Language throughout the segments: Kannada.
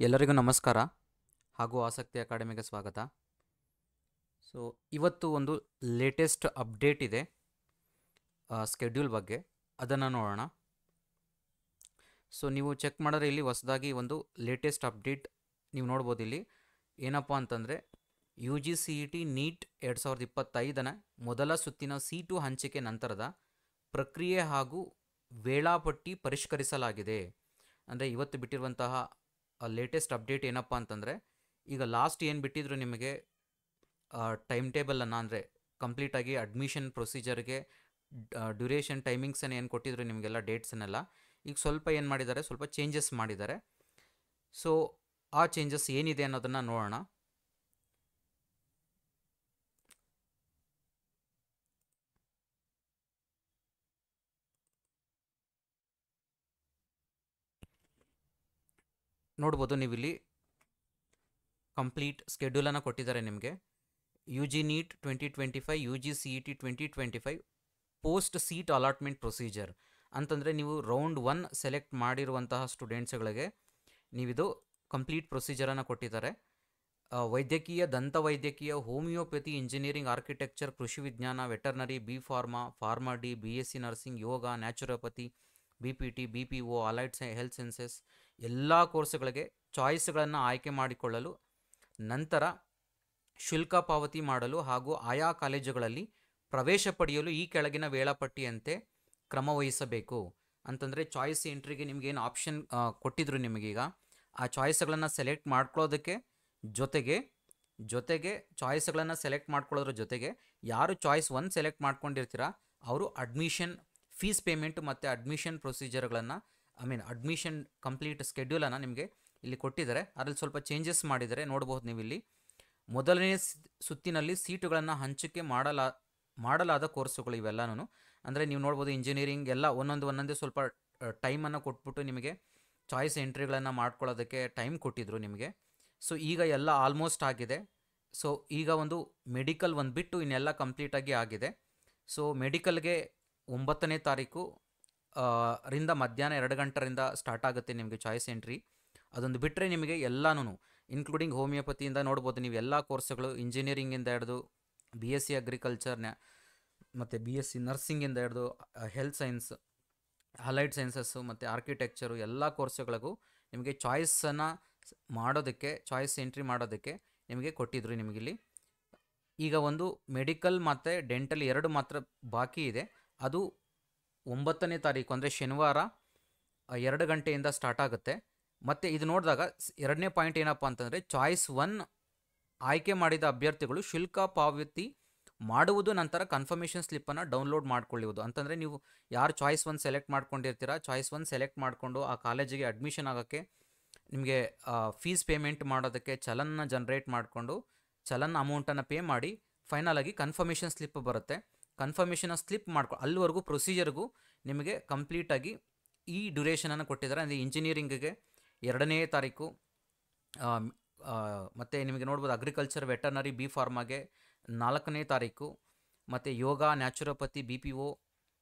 ಎಲ್ಲರಿಗೂ ನಮಸ್ಕಾರ ಹಾಗೂ ಆಸಕ್ತಿ ಅಕಾಡೆಮಿಗೆ ಸ್ವಾಗತ. ಸೊ ಇವತ್ತು ಒಂದು ಲೇಟೆಸ್ಟ್ ಅಪ್ಡೇಟ್ ಇದೆ ಸ್ಕೆಡ್ಯೂಲ್ ಬಗ್ಗೆ, ಅದನ್ನು ನೋಡೋಣ. ಸೊ ನೀವು ಚೆಕ್ ಮಾಡಿದ್ರೆ ಇಲ್ಲಿ ಹೊಸದಾಗಿ ಒಂದು ಲೇಟೆಸ್ಟ್ ಅಪ್ಡೇಟ್ ನೀವು ನೋಡ್ಬೋದು. ಇಲ್ಲಿ ಏನಪ್ಪ ಅಂತಂದರೆ UGCET ನೀಟ್ 2025ನ ಮೊದಲ ಸುತ್ತಿನ ಸೀಟು ಹಂಚಿಕೆ ನಂತರದ ಪ್ರಕ್ರಿಯೆ ಹಾಗೂ ವೇಳಾಪಟ್ಟಿ ಪರಿಷ್ಕರಿಸಲಾಗಿದೆ. ಅಂದರೆ ಇವತ್ತು ಬಿಟ್ಟಿರುವಂತಹ ಲೇಟೆಸ್ಟ್ ಅಪ್ಡೇಟ್ ಏನಪ್ಪ ಅಂತಂದರೆ, ಈಗ ಲಾಸ್ಟ್ ಏನು ಬಿಟ್ಟಿದ್ರು ನಿಮಗೆ ಟೈಮ್ ಟೇಬಲನ್ನು, ಅಂದರೆ ಕಂಪ್ಲೀಟಾಗಿ ಅಡ್ಮಿಷನ್ ಪ್ರೊಸೀಜರ್ಗೆ ಡ್ಯೂರೇಷನ್ ಟೈಮಿಂಗ್ಸನ್ನು ಏನು ಕೊಟ್ಟಿದ್ರು ನಿಮಗೆಲ್ಲ ಡೇಟ್ಸನ್ನೆಲ್ಲ, ಈಗ ಸ್ವಲ್ಪ ಏನು ಮಾಡಿದ್ದಾರೆ, ಸ್ವಲ್ಪ ಚೇಂಜಸ್ ಮಾಡಿದ್ದಾರೆ. ಸೊ ಆ ಚೇಂಜಸ್ ಏನಿದೆ ಅನ್ನೋದನ್ನು ನೋಡೋಣ. ನೋಡ್ಬೋದು ನೀವಿಲ್ಲಿ ಕಂಪ್ಲೀಟ್ ಸ್ಕೆಡ್ಯೂಲನ್ನು ಕೊಟ್ಟಿದ್ದಾರೆ ನಿಮಗೆ. UG NEET 2025, UGCET 2025 post seat allotment procedure ಅಂತಂದರೆ, ನೀವು ರೌಂಡ್ 1 ಸೆಲೆಕ್ಟ್ ಮಾಡಿರುವಂತಹ ಸ್ಟೂಡೆಂಟ್ಸ್ಗಳಿಗೆ ನೀವಿದು ಕಂಪ್ಲೀಟ್ ಪ್ರೊಸೀಜರನ್ನು ಕೊಟ್ಟಿದ್ದಾರೆ. ವೈದ್ಯಕೀಯ, ದಂತವೈದ್ಯಕೀಯ, ಹೋಮಿಯೋಪತಿ, ಇಂಜಿನಿಯರಿಂಗ್, ಆರ್ಕಿಟೆಕ್ಚರ್, ಕೃಷಿ ವಿಜ್ಞಾನ, veterinary, pharma D, BSc nursing, yoga, naturopathy, BPT, BPO, allied health sciences ಎಲ್ಲ ಕೋರ್ಸ್ಗಳಿಗೆ ಚಾಯ್ಸ್ಗಳನ್ನು ಆಯ್ಕೆ ಮಾಡಿಕೊಳ್ಳಲು, ನಂತರ ಶುಲ್ಕ ಪಾವತಿ ಮಾಡಲು ಹಾಗೂ ಆಯಾ ಕಾಲೇಜುಗಳಲ್ಲಿ ಪ್ರವೇಶ ಪಡೆಯಲು ಈ ಕೆಳಗಿನ ವೇಳಾಪಟ್ಟಿಯಂತೆ ಕ್ರಮವಹಿಸಬೇಕು. ಅಂತಂದರೆ ಚಾಯ್ಸ್ ಎಂಟ್ರಿಗೆ ನಿಮಗೇನು ಆಪ್ಷನ್ ಕೊಟ್ಟಿದ್ರು ನಿಮಗೀಗ, ಆ ಚಾಯ್ಸ್ಗಳನ್ನು ಸೆಲೆಕ್ಟ್ ಮಾಡ್ಕೊಳ್ಳೋದಕ್ಕೆ ಜೊತೆಗೆ ಚಾಯ್ಸ್ಗಳನ್ನು ಸೆಲೆಕ್ಟ್ ಮಾಡ್ಕೊಳ್ಳೋದ್ರ ಜೊತೆಗೆ ಯಾರು ಚಾಯ್ಸ್ 1 ಸೆಲೆಕ್ಟ್ ಮಾಡ್ಕೊಂಡಿರ್ತೀರ ಅವರು ಅಡ್ಮಿಷನ್ ಫೀಸ್ ಪೇಮೆಂಟ್ ಮತ್ತು ಅಡ್ಮಿಷನ್ ಪ್ರೊಸೀಜರ್ಗಳನ್ನು, ಅಡ್ಮಿಷನ್ ಕಂಪ್ಲೀಟ್ ಸ್ಕೆಡ್ಯೂಲನ್ನು ನಿಮಗೆ ಇಲ್ಲಿ ಕೊಟ್ಟಿದ್ದಾರೆ. ಅದರಲ್ಲಿ ಸ್ವಲ್ಪ ಚೇಂಜಸ್ ಮಾಡಿದ್ದಾರೆ, ನೋಡ್ಬೋದು ನೀವು ಇಲ್ಲಿ. ಮೊದಲನೇ ಸುತ್ತಿನಲ್ಲಿ ಸೀಟುಗಳನ್ನು ಹಂಚಿಕೆ ಮಾಡಲಾದ ಕೋರ್ಸುಗಳು ಇವೆಲ್ಲನೂ. ಅಂದರೆ ನೀವು ನೋಡ್ಬೋದು ಇಂಜಿನಿಯರಿಂಗ್ ಎಲ್ಲ ಒಂದೊಂದೇ ಸ್ವಲ್ಪ ಟೈಮನ್ನು ಕೊಟ್ಬಿಟ್ಟು ನಿಮಗೆ ಚಾಯ್ಸ್ ಎಂಟ್ರಿಗಳನ್ನು ಮಾಡ್ಕೊಳ್ಳೋದಕ್ಕೆ ಟೈಮ್ ಕೊಟ್ಟಿದ್ರು ನಿಮಗೆ. ಸೊ ಈಗ ಎಲ್ಲ ಆಲ್ಮೋಸ್ಟ್ ಆಗಿದೆ. ಸೊ ಈಗ ಒಂದು ಮೆಡಿಕಲ್ ಒಂದು ಬಿಟ್ಟು ಇನ್ನೆಲ್ಲ ಕಂಪ್ಲೀಟಾಗಿ ಆಗಿದೆ. ಸೊ ಮೆಡಿಕಲ್ಗೆ 9ನೇ ತಾರೀಕು ರಿಂದ ಮಧ್ಯಾಹ್ನ 2 ಗಂಟೆಯಿಂದ ಸ್ಟಾರ್ಟ್ ಆಗುತ್ತೆ ನಿಮಗೆ ಚಾಯ್ಸ್ ಎಂಟ್ರಿ. ಅದೊಂದು ಬಿಟ್ಟರೆ ನಿಮಗೆ ಎಲ್ಲನೂ ಇನ್ಕ್ಲೂಡಿಂಗ್ ಹೋಮಿಯೋಪತಿಯಿಂದ ನೋಡ್ಬೋದು ನೀವು ಎಲ್ಲ ಕೋರ್ಸ್ಗಳು, ಇಂಜಿನಿಯರಿಂಗಿಂದ ಹಿಡಿದು BSc ಅಗ್ರಿಕಲ್ಚರ್ ಮತ್ತು BSc ನರ್ಸಿಂಗಿಂದ ಹಿಡಿದು ಹೆಲ್ತ್ ಸೈನ್ಸ್, ಅಲೈಡ್ ಸೈನ್ಸಸ್ಸು ಮತ್ತು ಆರ್ಕಿಟೆಕ್ಚರು ಎಲ್ಲ ಕೋರ್ಸ್ಗಳಿಗೂ ನಿಮಗೆ ಚಾಯ್ಸನ್ನು ಮಾಡೋದಕ್ಕೆ, ಚಾಯ್ಸ್ ಎಂಟ್ರಿ ಮಾಡೋದಕ್ಕೆ ನಿಮಗೆ ಕೊಟ್ಟಿದ್ರು ನಿಮಗಿಲ್ಲಿ. ಈಗ ಒಂದು ಮೆಡಿಕಲ್ ಮತ್ತು ಡೆಂಟಲ್ 2 ಮಾತ್ರ ಬಾಕಿ ಇದೆ. ಅದು 9ನೇ ತಾರೀಕು ಅಂದರೆ ಶನಿವಾರ 2 ಗಂಟೆಯಿಂದ ಸ್ಟಾರ್ಟ್ ಆಗುತ್ತೆ. ಮತ್ತು ಇದು ನೋಡಿದಾಗ ಎರಡನೇ ಪಾಯಿಂಟ್ ಏನಪ್ಪ ಅಂತಂದರೆ, ಚಾಯ್ಸ್ 1 ಆಯ್ಕೆ ಮಾಡಿದ ಅಭ್ಯರ್ಥಿಗಳು ಶುಲ್ಕ ಪಾವತಿ ಮಾಡುವುದು, ನಂತರ ಕನ್ಫರ್ಮೇಷನ್ ಸ್ಲಿಪ್ಪನ್ನು ಡೌನ್ಲೋಡ್ ಮಾಡ್ಕೊಳ್ಳುವುದು. ಅಂತಂದರೆ ನೀವು ಯಾರು ಚಾಯ್ಸ್ 1 ಸೆಲೆಕ್ಟ್ ಮಾಡ್ಕೊಂಡಿರ್ತೀರ, ಚಾಯ್ಸ್ 1 ಸೆಲೆಕ್ಟ್ ಮಾಡಿಕೊಂಡು ಆ ಕಾಲೇಜಿಗೆ ಅಡ್ಮಿಷನ್ ಆಗೋಕ್ಕೆ ನಿಮಗೆ ಫೀಸ್ ಪೇಮೆಂಟ್ ಮಾಡೋದಕ್ಕೆ ಚಲನ್ನ ಜನ್ರೇಟ್ ಮಾಡಿಕೊಂಡು ಚಲನ್ ಅಮೌಂಟನ್ನು ಪೇ ಮಾಡಿ ಫೈನಲಾಗಿ ಕನ್ಫರ್ಮೇಷನ್ ಸ್ಲಿಪ್ ಬರುತ್ತೆ. ಕನ್ಫರ್ಮೇಷನ್ ಸ್ಲಿಪ್ ಅಲ್ಲಿವರೆಗೂ ಪ್ರೊಸೀಜರ್ಗೂ ನಿಮಗೆ ಕಂಪ್ಲೀಟಾಗಿ ಈ ಡ್ಯೂರೇಷನನ್ನು ಕೊಟ್ಟಿದ್ದಾರೆ. ಅಂದರೆ ಇಂಜಿನಿಯರಿಂಗಿಗೆ 2ನೇ ತಾರೀಕು, ಮತ್ತು ನಿಮಗೆ ನೋಡ್ಬೋದು ಅಗ್ರಿಕಲ್ಚರ್, ವೆಟರ್ನರಿ, ಫಾರ್ಮಾಗೆ 4ನೇ ತಾರೀಕು, ಮತ್ತು ಯೋಗ, naturopathy, BPO,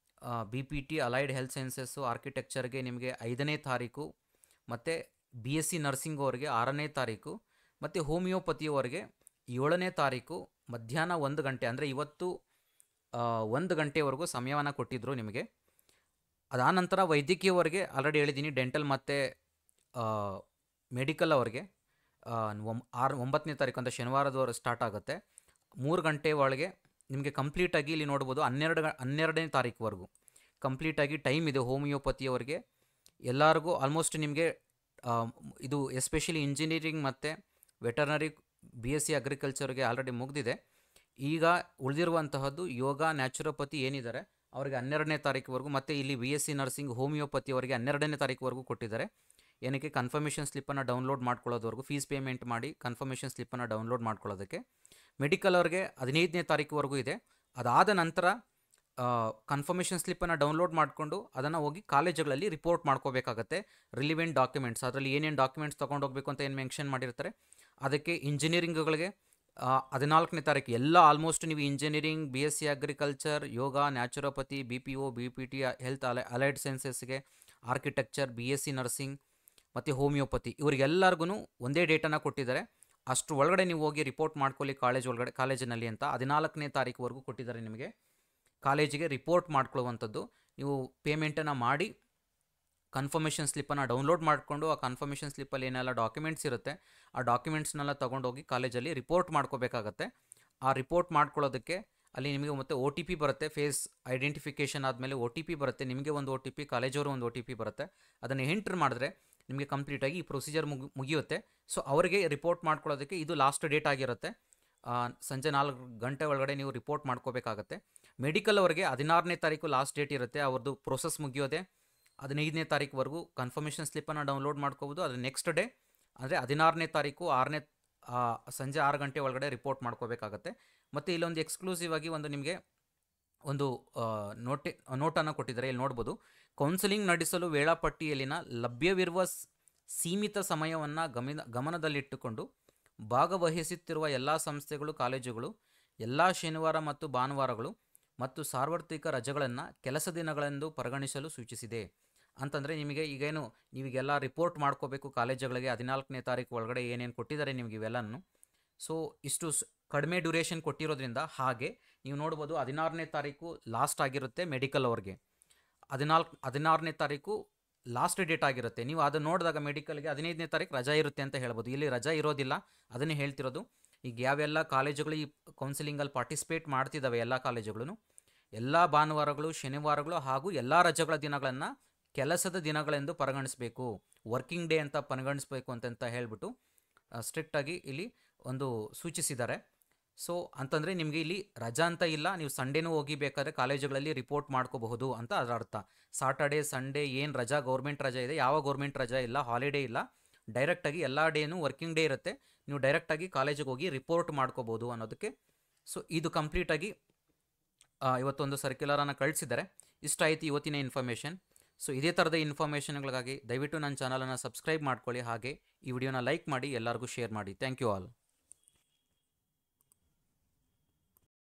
BPT, allied health sciences, ಆರ್ಕಿಟೆಕ್ಚರ್ಗೆ ನಿಮಗೆ 5ನೇ ತಾರೀಕು, ಮತ್ತು BSc ನರ್ಸಿಂಗ್ ಅವರಿಗೆ 6ನೇ ತಾರೀಕು, ಮತ್ತು ಹೋಮಿಯೋಪತಿಯವರಿಗೆ 7ನೇ ತಾರೀಕು ಮಧ್ಯಾಹ್ನ 1 ಗಂಟೆ, ಅಂದರೆ ಇವತ್ತು 1 ಗಂಟೆವರೆಗೂ ಸಮಯವನ್ನು ಕೊಟ್ಟಿದ್ದರು ನಿಮಗೆ. ಅದಾನಂತರ ವೈದ್ಯಕೀಯವರಿಗೆ ಆಲ್ರೆಡಿ ಹೇಳಿದ್ದೀನಿ, ಡೆಂಟಲ್ ಮತ್ತು ಮೆಡಿಕಲ್ ಅವರಿಗೆ 9ನೇ ತಾರೀಕು ಅಂದರೆ ಶನಿವಾರದವರೆಗೆ ಸ್ಟಾರ್ಟ್ ಆಗುತ್ತೆ. 3 ಗಂಟೆ ಒಳಗೆ ನಿಮಗೆ ಕಂಪ್ಲೀಟಾಗಿ ಇಲ್ಲಿ ನೋಡ್ಬೋದು 12ನೇ ತಾರೀಕುವರೆಗೂ ಕಂಪ್ಲೀಟಾಗಿ ಟೈಮ್ ಇದೆ. ಹೋಮಿಯೋಪತಿಯವರಿಗೆ ಎಲ್ಲರಿಗೂ ಆಲ್ಮೋಸ್ಟ್ ನಿಮಗೆ ಇದು ಎಸ್ಪೆಷಲಿ ಇಂಜಿನಿಯರಿಂಗ್ ಮತ್ತು ವೆಟರ್ನರಿ, BSc ಅಗ್ರಿಕಲ್ಚರ್ಗೆ ಆಲ್ರೆಡಿ ಮುಗಿದಿದೆ. ಈಗ ಉಳಿದಿರುವಂತಹದ್ದು ಯೋಗ, ನ್ಯಾಚುರೋಪತಿ ಏನಿದ್ದಾರೆ ಅವರಿಗೆ 12ನೇ ತಾರೀಕುವರೆಗೂ, ಮತ್ತು ಇಲ್ಲಿ BSc ನರ್ಸಿಂಗ್, ಹೋಮಿಯೋಪತಿ ಅವರಿಗೆ 12ನೇ ತಾರೀಕುವರೆಗೂ ಕೊಟ್ಟಿದ್ದಾರೆ. ಏನಕ್ಕೆ? ಕನ್ಫರ್ಮೇಷನ್ ಸ್ಲಿಪ್ಪನ್ನು ಡೌನ್ಲೋಡ್ ಮಾಡ್ಕೊಳ್ಳೋದವರೆಗೂ ಫೀಸ್ ಪೇಮೆಂಟ್ ಮಾಡಿ ಕನ್ಫರ್ಮೇಷನ್ ಸ್ಲಿಪ್ಪನ್ನು ಡೌನ್ಲೋಡ್ ಮಾಡ್ಕೊಳ್ಳೋದಕ್ಕೆ. ಮೆಡಿಕಲ್ ಅವ್ರಿಗೆ 15ನೇ ತಾರೀಕುವರೆಗೂ ಇದೆ. ಅದಾದ ನಂತರ ಕನ್ಫರ್ಮೇಷನ್ ಸ್ಲಿಪ್ಪನ್ನು ಡೌನ್ಲೋಡ್ ಮಾಡಿಕೊಂಡು ಅದನ್ನು ಹೋಗಿ ಕಾಲೇಜುಗಳಲ್ಲಿ ರಿಪೋರ್ಟ್ ಮಾಡ್ಕೋಬೇಕಾಗತ್ತೆ. ರಿಲಿವೆಂಟ್ ಡಾಕ್ಯುಮೆಂಟ್ಸ್, ಅದರಲ್ಲಿ ಏನೇನು ಡಾಕ್ಯುಮೆಂಟ್ಸ್ ತೊಗೊಂಡು ಹೋಗಬೇಕು ಅಂತ ಏನು ಮೆನ್ಷನ್ ಮಾಡಿರ್ತಾರೆ ಅದಕ್ಕೆ. ಇಂಜಿನಿಯರಿಂಗ್ಗಳಿಗೆ 14ನೇ ತಾರೀಕು ಎಲ್ಲ ಆಲ್ಮೋಸ್ಟ್ ನೀವು ಇಂಜಿನಿಯರಿಂಗ್, BSc ಅಗ್ರಿಕಲ್ಚರ್, ಯೋಗ, naturopathy, BPO, BPT, health, allied ಸೈನ್ಸಸ್ಗೆ, ಆರ್ಕಿಟೆಕ್ಚರ್, BSc ನರ್ಸಿಂಗ್, ಮತ್ತು ಹೋಮಿಯೋಪತಿ ಇವರಿಗೆಲ್ಲರಿಗೂ ಒಂದೇ ಡೇಟನ್ನು ಕೊಟ್ಟಿದ್ದಾರೆ. ಅಷ್ಟು ಒಳಗಡೆ ನೀವು ಹೋಗಿ ರಿಪೋರ್ಟ್ ಮಾಡ್ಕೊಳ್ಳಿ ಕಾಲೇಜಿನಲ್ಲಿ ಅಂತ 14ನೇ ತಾರೀಕುವರೆಗೂ ಕೊಟ್ಟಿದ್ದಾರೆ ನಿಮಗೆ ಕಾಲೇಜಿಗೆ ರಿಪೋರ್ಟ್ ಮಾಡ್ಕೊಳ್ಳುವಂಥದ್ದು. ನೀವು ಪೇಮೆಂಟನ್ನು ಮಾಡಿ ಕನ್ಫರ್ಮೇಷನ್ ಸ್ಲಿಪ್ಪನ್ನು ಡೌನ್ಲೋಡ್ ಮಾಡಿಕೊಂಡು ಆ ಕನ್ಫರ್ಮೇಷನ್ ಸ್ಲಿಪ್ಪಲ್ಲಿ ಏನೆಲ್ಲ ಡಾಕ್ಯುಮೆಂಟ್ಸ್ ಇರುತ್ತೆ ಆ ಡಾಕ್ಯುಮೆಂಟ್ಸ್ನೆಲ್ಲ ತೊಗೊಂಡೋಗಿ ಕಾಲೇಜಲ್ಲಿ ರಿಪೋರ್ಟ್ ಮಾಡ್ಕೋಬೇಕಾಗತ್ತೆ. ಆ ರಿಪೋರ್ಟ್ ಮಾಡ್ಕೊಳ್ಳೋದಕ್ಕೆ ಅಲ್ಲಿ ನಿಮಗೆ ಮತ್ತೆ OTP ಬರುತ್ತೆ. ಫೇಸ್ ಐಡೆಂಟಿಫಿಕೇಷನ್ ಆದಮೇಲೆ OTP ಬರುತ್ತೆ. ನಿಮಗೆ ಒಂದು OTP, ಕಾಲೇಜವರು ಒಂದು OTP ಬರುತ್ತೆ. ಅದನ್ನು ಎಂಟ್ರ್ ಮಾಡಿದ್ರೆ ನಿಮಗೆ ಕಂಪ್ಲೀಟಾಗಿ ಈ ಪ್ರೊಸೀಜರ್ ಮುಗಿಯುತ್ತೆ. ಸೊ ಅವರಿಗೆ ರಿಪೋರ್ಟ್ ಮಾಡ್ಕೊಳ್ಳೋದಕ್ಕೆ ಇದು ಲಾಸ್ಟ್ ಡೇಟ್ ಆಗಿರುತ್ತೆ. ಸಂಜೆ 4 ಗಂಟೆ ಒಳಗಡೆ ನೀವು ರಿಪೋರ್ಟ್ ಮಾಡ್ಕೋಬೇಕಾಗತ್ತೆ. ಮೆಡಿಕಲ್ ಅವರಿಗೆ 16ನೇ ತಾರೀಕು ಲಾಸ್ಟ್ ಡೇಟ್ ಇರುತ್ತೆ. ಅವ್ರದ್ದು ಪ್ರೋಸೆಸ್ ಮುಗಿಯೋದೆ 15ನೇ ತಾರೀಕುವರೆಗೂ ಕನ್ಫರ್ಮೇಷನ್ ಸ್ಲಿಪ್ಪನ್ನು ಡೌನ್ಲೋಡ್ ಮಾಡ್ಕೋಬೋದು. ಅದು ನೆಕ್ಸ್ಟ್ ಡೇ ಅಂದರೆ 16ನೇ ತಾರೀಕು ಸಂಜೆ 6 ಗಂಟೆ ಒಳಗಡೆ ರಿಪೋರ್ಟ್ ಮಾಡ್ಕೋಬೇಕಾಗತ್ತೆ. ಮತ್ತು ಇಲ್ಲೊಂದು ಎಕ್ಸ್ಕ್ಲೂಸಿವ್ ಆಗಿ ಒಂದು ನಿಮಗೆ ಒಂದು ನೋಟನ್ನು ಕೊಟ್ಟಿದ್ದಾರೆ. ಇಲ್ಲಿ ನೋಡ್ಬೋದು, ಕೌನ್ಸಿಲಿಂಗ್ ನಡೆಸಲು ವೇಳಾಪಟ್ಟಿಯಲ್ಲಿನ ಲಭ್ಯವಿರುವ ಸೀಮಿತ ಸಮಯವನ್ನು ಗಮನದಲ್ಲಿಟ್ಟುಕೊಂಡು ಭಾಗವಹಿಸುತ್ತಿರುವ ಎಲ್ಲ ಸಂಸ್ಥೆಗಳು, ಕಾಲೇಜುಗಳು ಎಲ್ಲ ಶನಿವಾರ ಮತ್ತು ಭಾನುವಾರಗಳು ಮತ್ತು ಸಾರ್ವತ್ರಿಕ ರಜೆಗಳನ್ನು ಕೆಲಸ ದಿನಗಳೆಂದು ಪರಿಗಣಿಸಲು ಸೂಚಿಸಿದೆ. ಅಂತಂದರೆ ನಿಮಗೆ ಈಗೇನು ನೀವಿಗೆಲ್ಲ ರಿಪೋರ್ಟ್ ಮಾಡ್ಕೋಬೇಕು ಕಾಲೇಜುಗಳಿಗೆ 14ನೇ ತಾರೀಕು ಒಳಗಡೆ ಏನೇನು ಕೊಟ್ಟಿದ್ದಾರೆ ನಿಮಗೆ ಇವೆಲ್ಲನೂ. ಸೊ ಇಷ್ಟು ಕಡಿಮೆ ಡ್ಯೂರೇಷನ್ ಕೊಟ್ಟಿರೋದ್ರಿಂದ ಹಾಗೆ ನೀವು ನೋಡ್ಬೋದು 16ನೇ ತಾರೀಕು ಲಾಸ್ಟ್ ಆಗಿರುತ್ತೆ ಮೆಡಿಕಲ್ ಅವ್ರಿಗೆ. 16ನೇ ತಾರೀಕು ಲಾಸ್ಟ್ ಡೇಟ್ ಆಗಿರುತ್ತೆ. ನೀವು ಅದನ್ನು ನೋಡಿದಾಗ ಮೆಡಿಕಲ್ಗೆ 15ನೇ ತಾರೀಕು ರಜಾ ಇರುತ್ತೆ ಅಂತ ಹೇಳ್ಬೋದು. ಇಲ್ಲಿ ರಜಾ ಇರೋದಿಲ್ಲ, ಅದನ್ನೇ ಹೇಳ್ತಿರೋದು. ಈಗ ಯಾವೆಲ್ಲ ಕಾಲೇಜುಗಳು ಈ ಕೌನ್ಸಿಲಿಂಗಲ್ಲಿ ಪಾರ್ಟಿಸಿಪೇಟ್ ಮಾಡ್ತಿದ್ದಾವೆ ಎಲ್ಲ ಕಾಲೇಜುಗಳು ಎಲ್ಲ ಭಾನುವಾರಗಳು, ಶನಿವಾರಗಳು ಹಾಗೂ ಎಲ್ಲ ರಜೆಗಳ ದಿನಗಳನ್ನು ಕೆಲಸದ ದಿನಗಳೆಂದು ಪರಿಗಣಿಸಬೇಕು, ವರ್ಕಿಂಗ್ ಡೇ ಅಂತ ಪರಿಗಣಿಸಬೇಕು ಅಂತ ಹೇಳ್ಬಿಟ್ಟು ಸ್ಟ್ರಿಕ್ಟಾಗಿ ಇಲ್ಲಿ ಒಂದು ಸೂಚಿಸಿದ್ದಾರೆ. ಸೊ ಅಂತಂದರೆ ನಿಮಗೆ ಇಲ್ಲಿ ರಜಾ ಅಂತ ಇಲ್ಲ, ನೀವು ಸಂಡೇನೂ ಹೋಗಿ ಬೇಕಾದ್ರೆ ಕಾಲೇಜುಗಳಲ್ಲಿ ರಿಪೋರ್ಟ್ ಮಾಡ್ಕೋಬಹುದು ಅಂತ ಅದರ ಅರ್ಥ. ಸಾಟರ್ಡೇ, ಸಂಡೇ ಏನು ರಜಾ ಗೌರ್ಮೆಂಟ್ ರಜಾ ಇದೆ, ಯಾವ ಗೌರ್ಮೆಂಟ್ ರಜಾ ಇಲ್ಲ, ಹಾಲಿಡೇ ಇಲ್ಲ, ಡೈರೆಕ್ಟಾಗಿ ಎಲ್ಲ ಡೇನೂ ವರ್ಕಿಂಗ್ ಡೇ ಇರುತ್ತೆ. ನೀವು ಡೈರೆಕ್ಟಾಗಿ ಕಾಲೇಜಿಗೆ ಹೋಗಿ ರಿಪೋರ್ಟ್ ಮಾಡ್ಕೋಬೋದು ಅನ್ನೋದಕ್ಕೆ. ಸೊ ಇದು ಕಂಪ್ಲೀಟಾಗಿ ಇವತ್ತೊಂದು ಸರ್ಕ್ಯುಲರನ್ನು ಕಳಿಸಿದ್ದಾರೆ. ಇಷ್ಟ ಆಯಿತು ಇವತ್ತಿನ ಇನ್ಫಾರ್ಮೇಷನ್. ಸೊ ಇದೇ ಥರದ ಇನ್ಫಾರ್ಮೇಷನ್ಗಳಿಗಾಗಿ ದಯವಿಟ್ಟು ನನ್ನ ಚಾನಲನ್ನು ಸಬ್ಸ್ಕ್ರೈಬ್ ಮಾಡ್ಕೊಳ್ಳಿ, ಹಾಗೆ ಈ ವಿಡಿಯೋನ ಲೈಕ್ ಮಾಡಿ ಎಲ್ಲರಿಗೂ ಶೇರ್ ಮಾಡಿ. Thank you all.